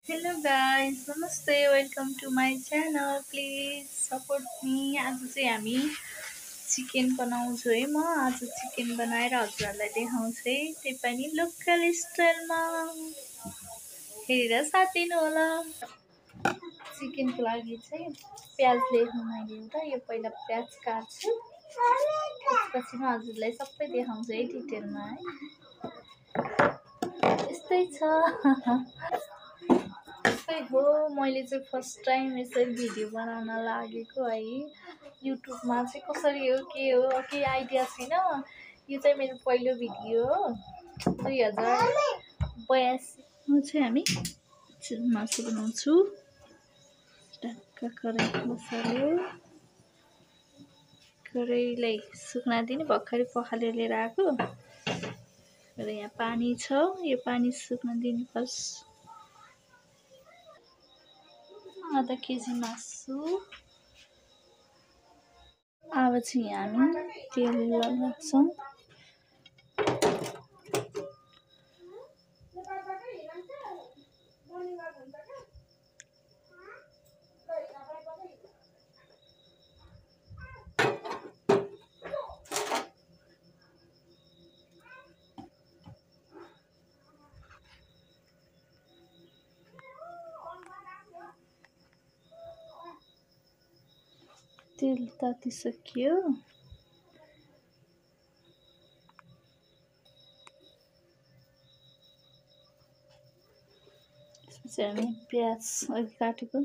Hello guys, namaste. Welcome to my channel. Please support me. आज चाहिँ हामी chicken बनाउँछु है म आज चिकन बनाएर हजुरहरूलाई देखाउँछु है त्यही पनि लोकल स्टाइलमा हेरेर साथ दिनु होला। चिकनको लागि चाहिँ प्याज लिएको मैले एउटा यो पहिला प्याज काट्छु त्यसपछि म हजुरलाई सबै देखाउँछु है डिटेलमा है यस्तै छ त्यस्तै हो मैले चाहिँ फर्स्ट टाइम यसरी भिडियो बनाउन लागेको है युट्युबमा चाहिँ कसरी हो के आइडिया छैन यो चाहिँ मेरो पहिलो भिडियो हो 2082 चाहिँ हामी मासु बनाउँछु ढक्क कराई मसाले कराईलाई सुक्न दिने भर्खरै पखालेर लिएर आएको र यहाँ पानी छ यो पानी सुक्न दिने फर्स्ट आधा केजी मासु अब चाहिँ हामी तेल लगाउँछौँ तेल तातिसक्यो त्यसपछि हामी प्याज अघि काटेको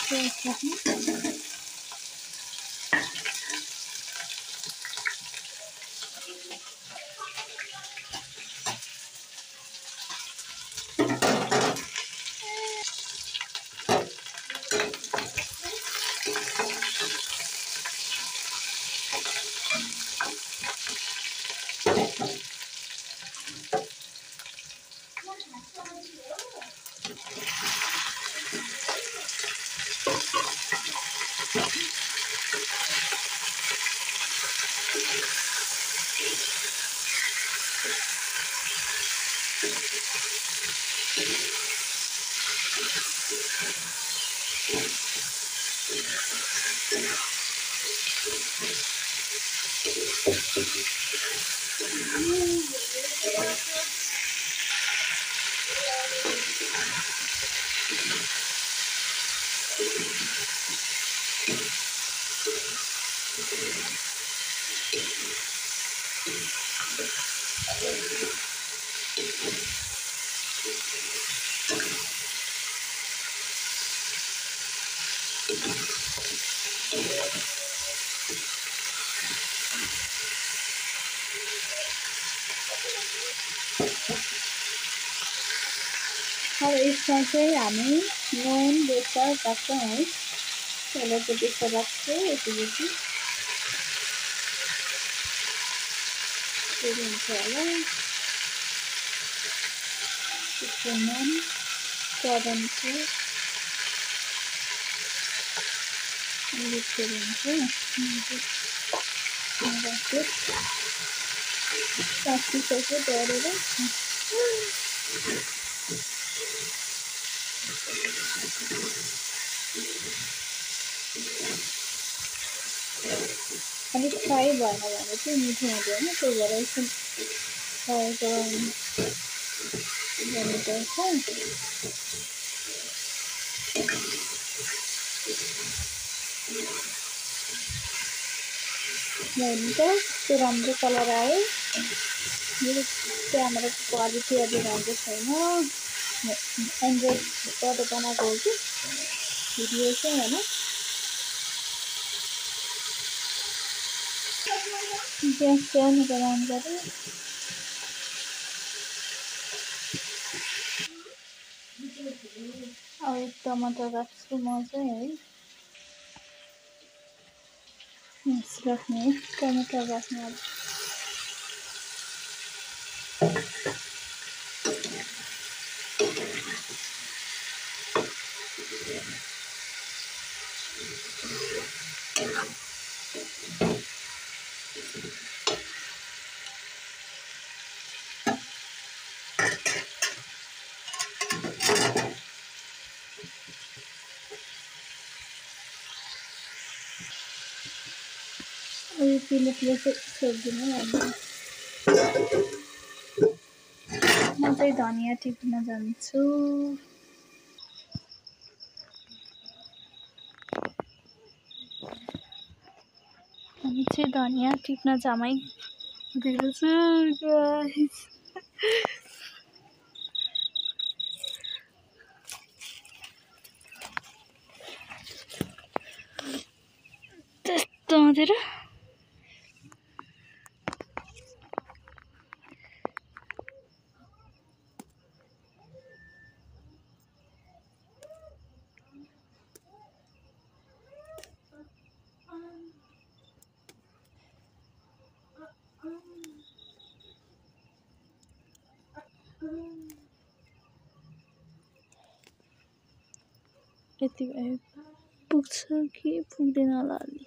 प्याज राख्नु अब यसमा चाहिँ हामी नुन बेसार राख्छौँ है पहिला चाहिँ बेसार राख्छु यसपछि फेरि हुन्छ होला त्यसको नुन स्वाद अनुसार अलिक फेरि हुन्छ काटिसक्यो डढेर अलिक फ्राई भएन भने चाहिँ मिठो हुँदैन त्यही भएर एकछिन फ्राई गर्नुपर्छ हुन्छ त्यो राम्रो कलर आयो मेरो क्यामेराको क्वालिटी अलि राम्रो छैन एन्ड्रोइडबाट बनाएको हो कि भिडियो चाहिँ होइन ग्यास सानो बनाउनु पऱ्यो अब टमाटर राख्छु म चाहिँ है राख्ने टमाटर राख्ने अब उयो पिलोले चाहिँ छोड्दिनु लाग्दैन। म चाहिँ धनियाँ टिप्न जान्छु। हामी चाहिँ धनियाँ टिप्न जामै दिन्छु गाइस। त्यस्तो हुँदैन। यति भयो पुग्छ कि पुग्दैन होला अलि।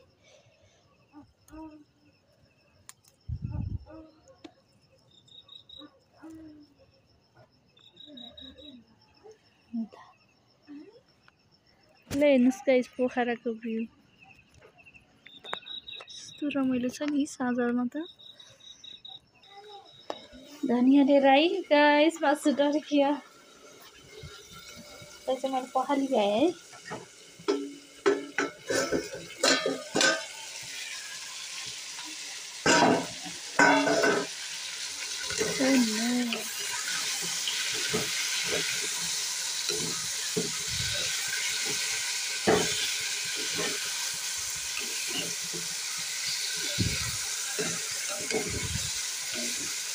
ल हेर्नुहोस् गाइस पोखराको भ्यू कस्तो रमाइलो छ नि साँझमा त। धनियाँ लिएर आई गाइस मासु डर्कियो। चाहिँ मैले पखाली भएँ है।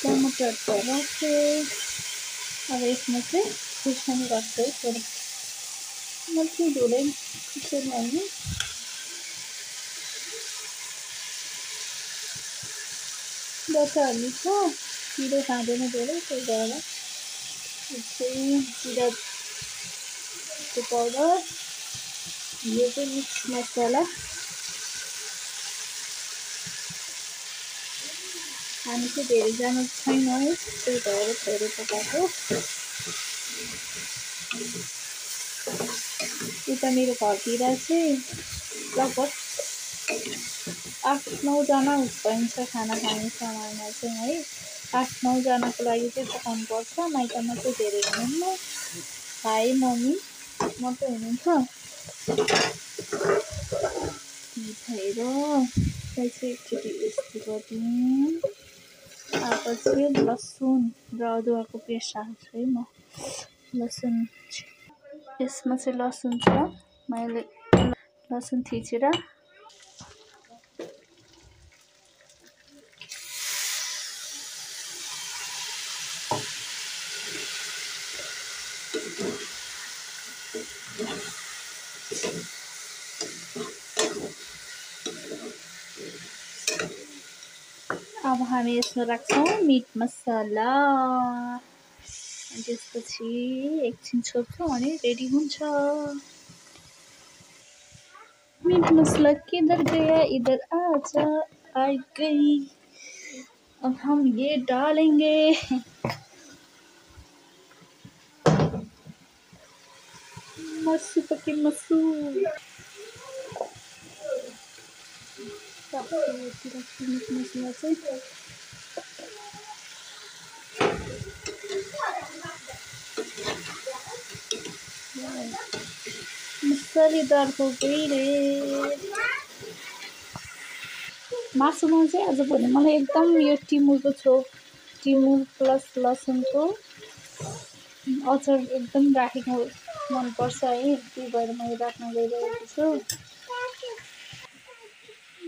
टमाटर त राख्यो। अब यसमा चाहिँ खुर्सानी राख्छु है थोरै। मल्टी धुलै खुर्सानी हाल्नु। बच्चा हाल्नु छ पिरो खाँदैन धेरै त्यही भएर। चाहिँ जिराको पाउडर, यो चाहिँ मिक्स मसला। हामी चाहिँ धेरैजना छैनौँ त्यही भएर थोरै पकाएको। उता मेरो घरतिर चाहिँ लगभग 8-9 जना भइन्छ खाना खाने समयमा चाहिँ है। 8-9 जनाको लागि चाहिँ पकाउनु पर्छ। माइतमा चाहिँ धेरै हुनुहुन्न, भाइ मम्मी मात्रै हुनुहुन्छ। त्यही भएर चाहिँ एकचोटि यस्तो गरिदिउँ। चाहिँ लसुन र अदुवाको पेस्ट हाल्छु है म। लसुन यसमा चाहिँ लसुन छ, मैले लसुन थिचेर अब हामी यसमा राख्छौँ मिट मसला। त्यसपछि एकछिन छोड्छौँ अनि रेडी हुन्छ। मीट मसला किधर गया इधर आजा आई गई। अब हम ये डालेंगे मसू पके मसू। मीट मसला चाहिँ मसालेदार हो गई रे। मासुमा चाहिँ आज भोलि मलाई एकदम यो टिमुर प्लस लसुनको अचार एकदम राखेको मनपर्छ है। त्यही भएर मैले राख्न गइरहेको छु।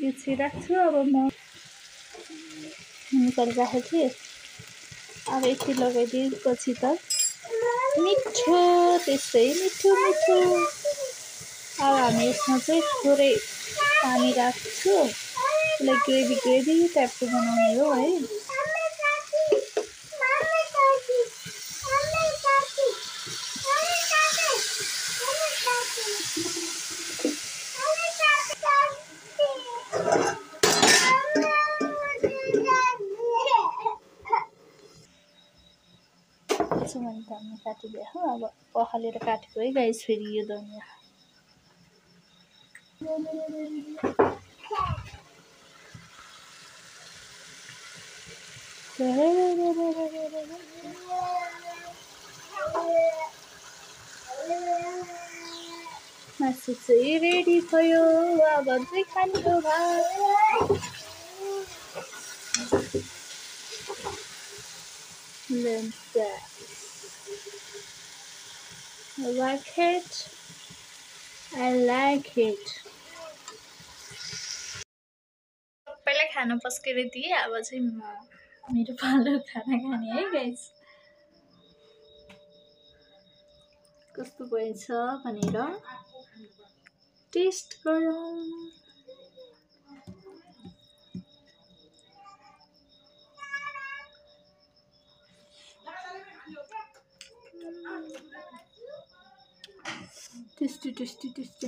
यो चाहिँ राख्छु। अब म निकाली राखेको थिएँ। अब यति लगाइदिएपछि त मिठो, त्यसै मिठो मिठो। अब हामी यसमा चाहिँ थोरै पानी राख्छु। यसलाई ग्रेभी टाइपको बनाउने हो है। मैले धनियाँ काटिदिएँ हो। अब पखालेर काटेको है गाइस फेरि यो धनियाँ। मासु चाहिँ रेडी भयो अब चाहिँ खानु भयो I like it. I like it. सबैलाई खाना पस्केर दिएँ अब चाहिँ म मेरो पालो खाना खाने है गाइस कस्तो भएछ भनेर टेस्ट गरौँ tasty tasty tasty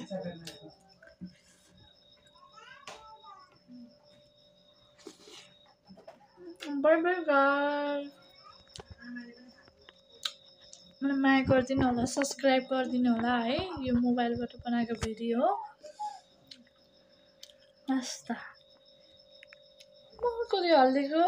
by by guys मलाई माया गरिदिनु होला सब्स्क्राइब गरिदिनु होला है यो मोबाइलबाट बनाएको भिडियो हो मस्त म कति हालिदिएको